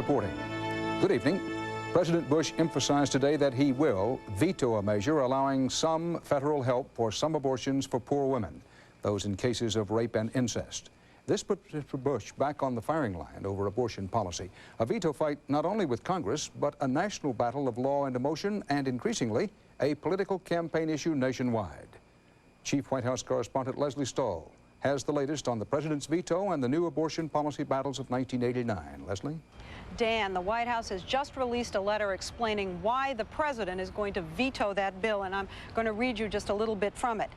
reporting. Good evening. President Bush emphasized today that he will veto a measure allowing some federal help for some abortions for poor women, those in cases of rape and incest. This puts Bush back on the firing line over abortion policy. A veto fight not only with Congress, but a national battle of law and emotion, and increasingly, a political campaign issue nationwide. Chief White House correspondent Leslie Stahl has the latest on the president's veto and the new abortion policy battles of 1989. Leslie? Dan, the White House has just released a letter explaining why the president is going to veto that bill, and I'm going to read you just a little bit from it.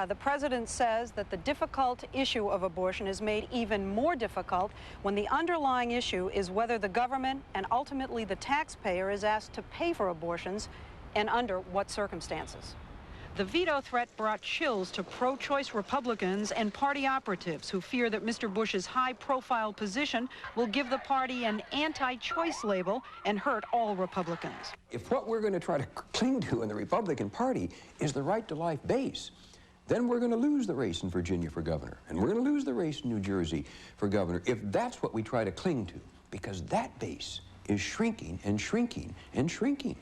The president says that the difficult issue of abortion is made even more difficult when the underlying issue is whether the government and ultimately the taxpayer is asked to pay for abortions and under what circumstances. The veto threat brought chills to pro-choice Republicans and party operatives who fear that Mr. Bush's high-profile position will give the party an anti-choice label and hurt all Republicans. If what we're going to try to cling to in the Republican Party is the right-to-life base, then we're going to lose the race in Virginia for governor, and we're going to lose the race in New Jersey for governor if that's what we try to cling to, because that base is shrinking and shrinking and shrinking.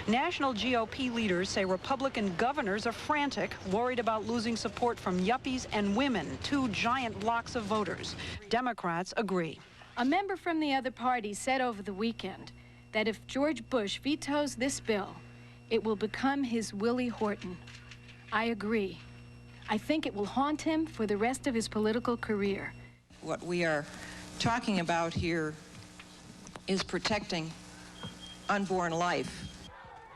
National GOP leaders say Republican governors are frantic, worried about losing support from yuppies and women, two giant blocks of voters. Democrats agree. A member from the other party said over the weekend that if George Bush vetoes this bill, it will become his Willie Horton. I agree. I think it will haunt him for the rest of his political career. What we are talking about here is protecting unborn life.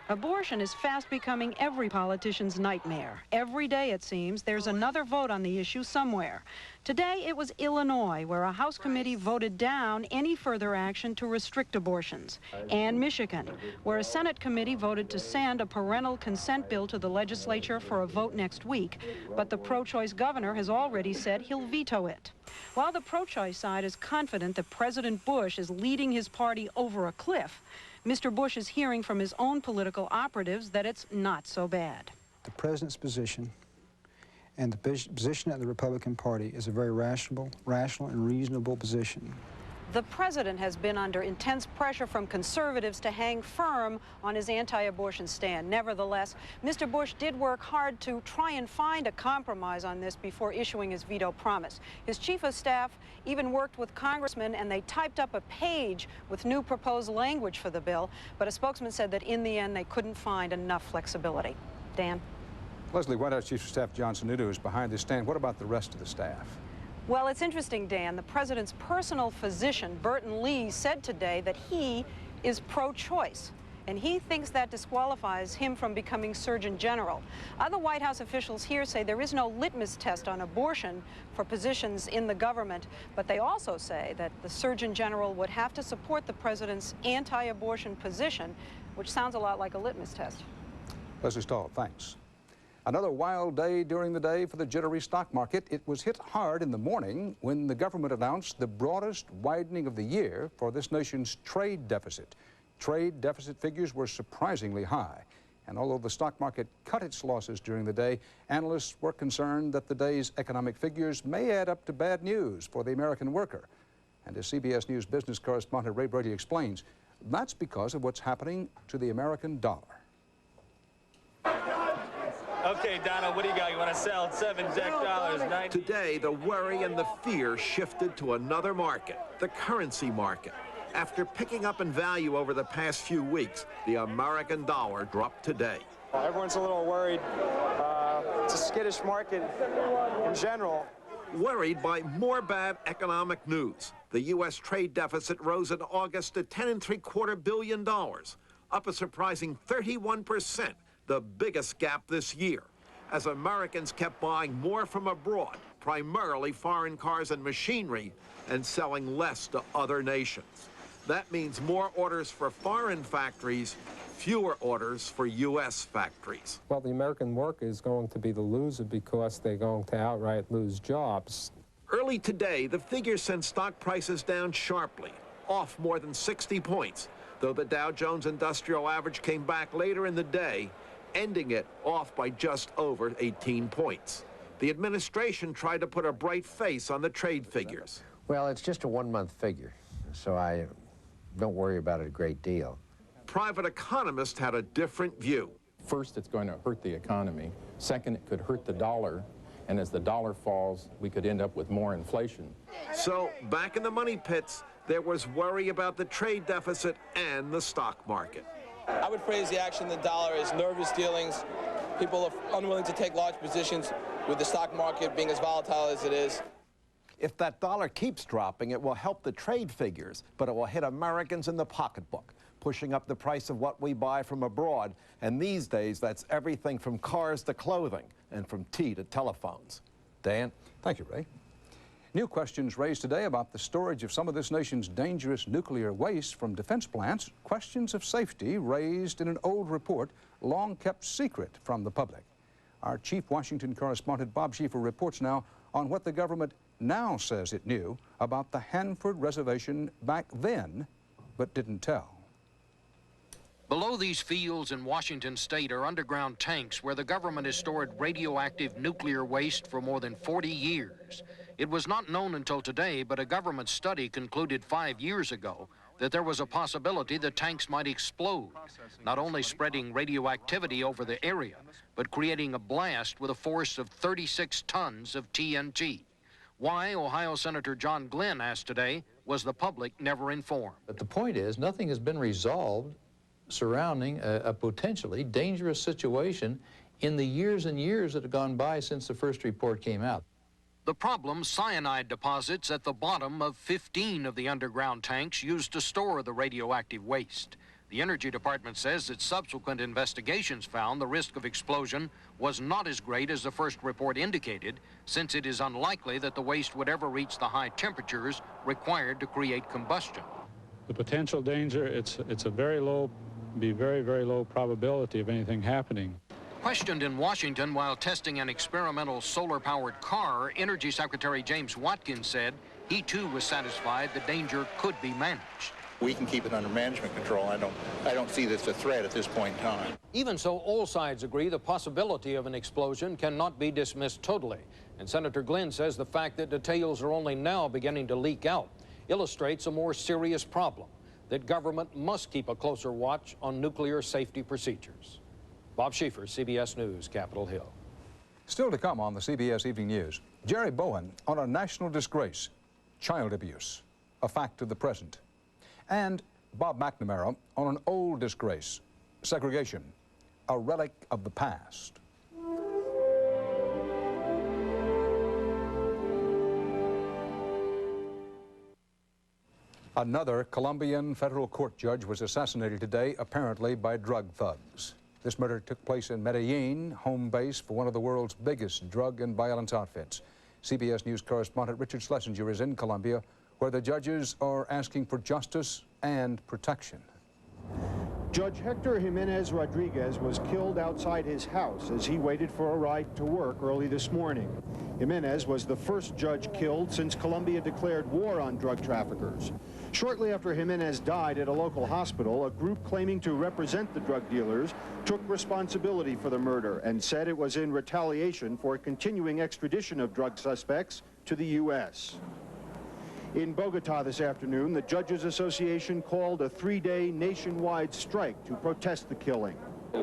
Abortion is fast becoming every politician's nightmare. Every day, it seems, there's another vote on the issue somewhere. Today, it was Illinois, where a House committee voted down any further action to restrict abortions. And Michigan, where a Senate committee voted to send a parental consent bill to the legislature for a vote next week. But the pro-choice governor has already said he'll veto it. While the pro-choice side is confident that President Bush is leading his party over a cliff, Mr. Bush is hearing from his own political operatives that it's not so bad. The president's position and the position of the Republican Party is a very rational and reasonable position. The president has been under intense pressure from conservatives to hang firm on his anti-abortion stand. Nevertheless, Mr. Bush did work hard to try and find a compromise on this before issuing his veto promise. His chief of staff even worked with congressmen, and they typed up a page with new proposed language for the bill, but a spokesman said that in the end they couldn't find enough flexibility. Dan? Leslie, White House Chief of Staff John Sununu is behind this stand. What about the rest of the staff? Well, it's interesting, Dan. The president's personal physician, Burton Lee, said today that he is pro-choice, and he thinks that disqualifies him from becoming Surgeon General. Other White House officials here say there is no litmus test on abortion for positions in the government, but they also say that the Surgeon General would have to support the president's anti-abortion position, which sounds a lot like a litmus test. Leslie Stahl, thanks. Another wild day during the day for the jittery stock market. It was hit hard in the morning when the government announced the broadest widening of the year for this nation's trade deficit. Trade deficit figures were surprisingly high. And although the stock market cut its losses during the day, analysts were concerned that the day's economic figures may add up to bad news for the American worker. And as CBS News business correspondent Ray Brady explains, that's because of what's happening to the American dollar. Okay, Donald, what do you got? You want to sell $7 Today, the worry and the fear shifted to another market, the currency market. After picking up in value over the past few weeks, the American dollar dropped today. Everyone's a little worried. It's a skittish market in general. Worried by more bad economic news. The U.S. trade deficit rose in August to $10.75 billion, up a surprising 31%. The biggest gap this year, as Americans kept buying more from abroad, primarily foreign cars and machinery, and selling less to other nations. That means more orders for foreign factories, fewer orders for U.S. factories. Well, the American worker is going to be the loser because they're going to outright lose jobs. Early today, the figures sent stock prices down sharply, off more than 60 points, though the Dow Jones Industrial Average came back later in the day, ending it off by just over 18 points. The administration tried to put a bright face on the trade figures. Well, it's just a one-month figure, so I don't worry about it a great deal. Private economists had a different view. First, it's going to hurt the economy. Second, it could hurt the dollar. And as the dollar falls, we could end up with more inflation. So back in the money pits, there was worry about the trade deficit and the stock market. I would phrase the action of the dollar as nervous dealings. People are unwilling to take large positions with the stock market being as volatile as it is. If that dollar keeps dropping, it will help the trade figures, but it will hit Americans in the pocketbook, pushing up the price of what we buy from abroad. And these days, that's everything from cars to clothing and from tea to telephones. Dan? Thank you, Ray. New questions raised today about the storage of some of this nation's dangerous nuclear waste from defense plants. Questions of safety raised in an old report long kept secret from the public. Our chief Washington correspondent Bob Schieffer reports now on what the government now says it knew about the Hanford Reservation back then, but didn't tell. Below these fields in Washington state are underground tanks where the government has stored radioactive nuclear waste for more than 40 years. It was not known until today, but a government study concluded 5 years ago that there was a possibility the tanks might explode, not only spreading radioactivity over the area, but creating a blast with a force of 36 tons of TNT. Why, Ohio Senator John Glenn asked today, was the public never informed? But the point is, nothing has been resolved surrounding a potentially dangerous situation in the years and years that have gone by since the first report came out. The problem, cyanide deposits at the bottom of 15 of the underground tanks used to store the radioactive waste. The Energy Department says that subsequent investigations found the risk of explosion was not as great as the first report indicated, since it is unlikely that the waste would ever reach the high temperatures required to create combustion. The potential danger, it's a very low, very low probability of anything happening. Questioned in Washington while testing an experimental solar-powered car, Energy Secretary James Watkins said he too was satisfied the danger could be managed. We can keep it under management control. I don't see this a threat at this point in time. Even so, all sides agree the possibility of an explosion cannot be dismissed totally. And Senator Glenn says the fact that details are only now beginning to leak out illustrates a more serious problem, that government must keep a closer watch on nuclear safety procedures. Bob Schieffer, CBS News, Capitol Hill. Still to come on the CBS Evening News, Jerry Bowen on a national disgrace, child abuse, a fact of the present. And Bob McNamara on an old disgrace, segregation, a relic of the past. Another Colombian federal court judge was assassinated today, apparently by drug thugs. This murder took place in Medellin, home base for one of the world's biggest drug and violence outfits. CBS News correspondent Richard Schlesinger is in Colombia, where the judges are asking for justice and protection. Judge Hector Jimenez Rodriguez was killed outside his house as he waited for a ride to work early this morning. Jimenez was the first judge killed since Colombia declared war on drug traffickers. Shortly after Jimenez died at a local hospital, a group claiming to represent the drug dealers took responsibility for the murder and said it was in retaliation for continuing extradition of drug suspects to the U.S. In Bogota this afternoon, the Judges Association called a 3-day nationwide strike to protest the killing. The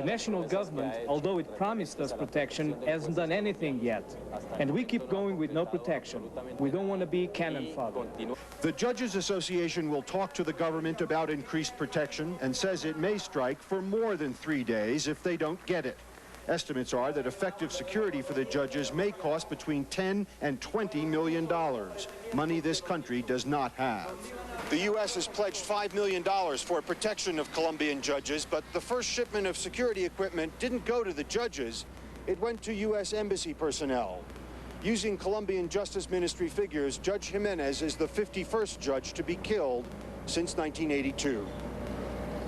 national government, although it promised us protection, hasn't done anything yet. And we keep going with no protection. We don't want to be cannon fodder. The Judges Association will talk to the government about increased protection and says it may strike for more than 3 days if they don't get it. Estimates are that effective security for the judges may cost between $10 and $20 million, money this country does not have. The U.S. has pledged $5 million for protection of Colombian judges, but the first shipment of security equipment didn't go to the judges. It went to U.S. Embassy personnel. Using Colombian Justice Ministry figures, Judge Jimenez is the 51st judge to be killed since 1982.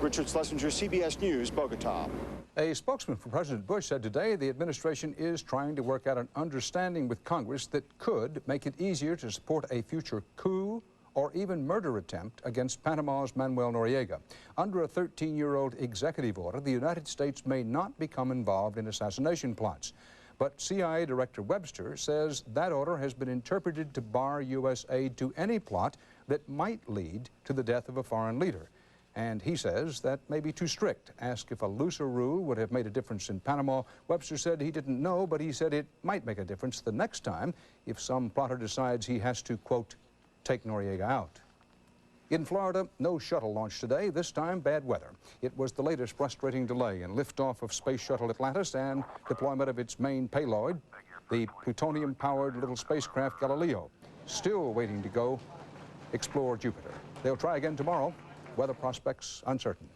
Richard Schlesinger, CBS News, Bogota. A spokesman for President Bush said today the administration is trying to work out an understanding with Congress that could make it easier to support a future coup or even murder attempt against Panama's Manuel Noriega. Under a 13-year-old executive order, the United States may not become involved in assassination plots. But CIA Director Webster says that order has been interpreted to bar U.S. aid to any plot that might lead to the death of a foreign leader. And he says that may be too strict. Asked if a looser rule would have made a difference in Panama, Webster said he didn't know, but he said it might make a difference the next time if some plotter decides he has to, quote, take Noriega out. In Florida, no shuttle launch today, this time bad weather. It was the latest frustrating delay in liftoff of Space Shuttle Atlantis and deployment of its main payload, the plutonium-powered little spacecraft Galileo, still waiting to go explore Jupiter. They'll try again tomorrow. Weather prospects uncertain.